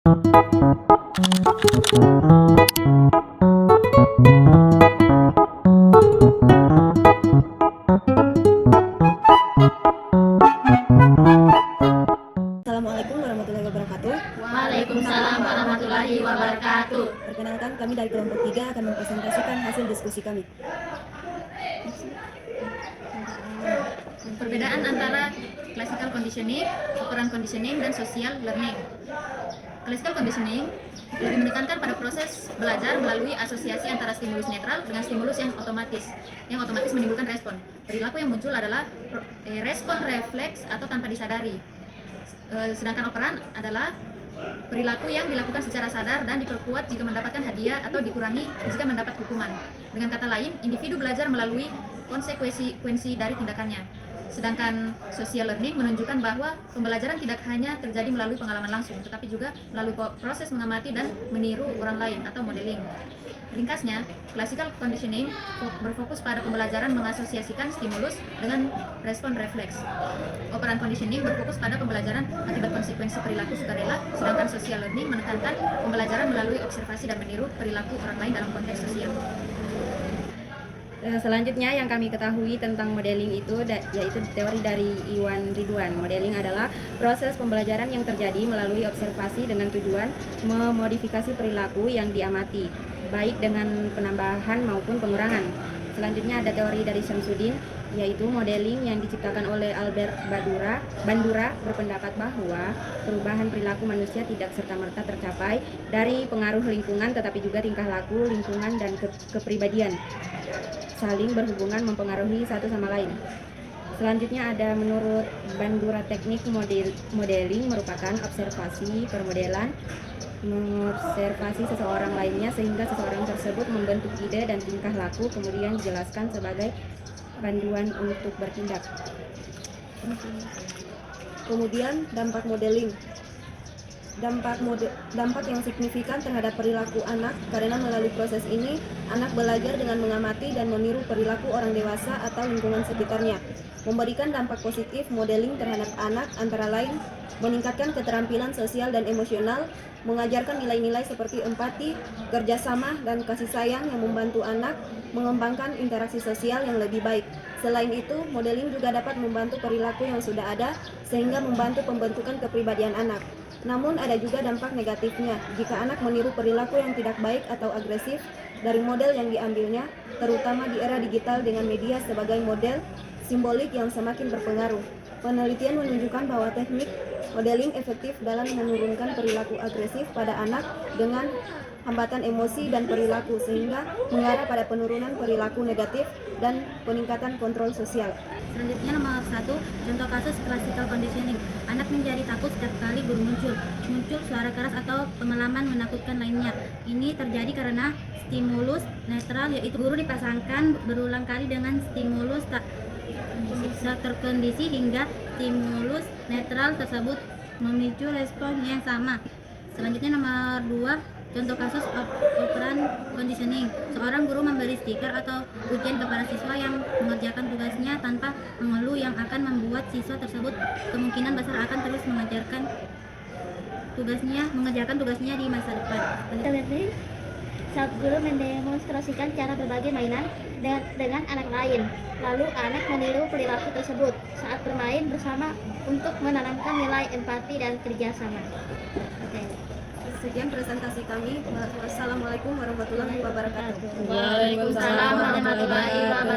Assalamualaikum warahmatullahi wabarakatuh. Waalaikumsalam warahmatullahi wabarakatuh. Perkenalkan, kami dari kelompok 3 akan mempresentasikan hasil diskusi kami. Perbedaan antara classical conditioning, operant conditioning, dan social learning. Classical conditioning lebih menekankan pada proses belajar melalui asosiasi antara stimulus netral dengan stimulus yang otomatis menimbulkan respon. Perilaku yang muncul adalah respon refleks atau tanpa disadari. Sedangkan operan adalah perilaku yang dilakukan secara sadar dan diperkuat jika mendapatkan hadiah atau dikurangi jika mendapat hukuman. Dengan kata lain, individu belajar melalui konsekuensi dari tindakannya. Sedangkan social learning menunjukkan bahwa pembelajaran tidak hanya terjadi melalui pengalaman langsung, tetapi juga melalui proses mengamati dan meniru orang lain atau modeling. Ringkasnya, classical conditioning berfokus pada pembelajaran mengasosiasikan stimulus dengan respon refleks. Operant conditioning berfokus pada pembelajaran akibat konsekuensi perilaku sukarela, sedangkan social learning menekankan pembelajaran melalui observasi dan meniru perilaku orang lain dalam konteks sosial. Selanjutnya yang kami ketahui tentang modeling itu yaitu teori dari Iwan Ridwan. Modeling adalah proses pembelajaran yang terjadi melalui observasi dengan tujuan memodifikasi perilaku yang diamati, baik dengan penambahan maupun pengurangan. Selanjutnya ada teori dari Syamsuddin, yaitu modeling yang diciptakan oleh Albert Bandura berpendapat bahwa perubahan perilaku manusia tidak serta-merta tercapai dari pengaruh lingkungan, tetapi juga tingkah laku, lingkungan, dan kepribadian saling berhubungan mempengaruhi satu sama lain. Selanjutnya ada menurut Bandura teknik modeling merupakan observasi permodelan mengobservasi seseorang lainnya sehingga seseorang tersebut membentuk ide dan tingkah laku, kemudian dijelaskan sebagai panduan untuk bertindak. Kemudian dampak modeling. Dampak yang signifikan terhadap perilaku anak, karena melalui proses ini anak belajar dengan mengamati dan meniru perilaku orang dewasa atau lingkungan sekitarnya. Memberikan dampak positif modeling terhadap anak antara lain meningkatkan keterampilan sosial dan emosional, mengajarkan nilai-nilai seperti empati, kerjasama, dan kasih sayang yang membantu anak mengembangkan interaksi sosial yang lebih baik. Selain itu, modeling juga dapat membantu perilaku yang sudah ada sehingga membantu pembentukan kepribadian anak. Namun ada juga dampak negatifnya jika anak meniru perilaku yang tidak baik atau agresif dari model yang diambilnya, terutama di era digital dengan media sebagai model simbolik yang semakin berpengaruh. Penelitian menunjukkan bahwa teknik modeling efektif dalam menurunkan perilaku agresif pada anak dengan hambatan emosi dan perilaku, sehingga mengarah pada penurunan perilaku negatif dan peningkatan kontrol sosial. Selanjutnya nomor 1, contoh kasus classical conditioning. Anak menjadi takut setiap kali guru muncul suara keras atau pengalaman menakutkan lainnya. Ini terjadi karena stimulus netral, yaitu guru dipasangkan berulang kali dengan stimulus tak terkondisi hingga stimulus netral tersebut memicu respon yang sama. Selanjutnya nomor 2, contoh kasus operant conditioning. Seorang guru memberi stiker atau ujian kepada siswa yang mengerjakan tugasnya tanpa mengeluh, yang akan membuat siswa tersebut kemungkinan besar akan terus mengerjakan tugasnya di masa depan. Saat guru mendemonstrasikan cara berbagi mainan dengan anak lain, lalu anak meniru perilaku tersebut saat bermain bersama untuk menanamkan nilai empati dan kerjasama. Sekian presentasi kami. Wassalamualaikum warahmatullahi wabarakatuh. Waalaikumsalam warahmatullahi wabarakatuh.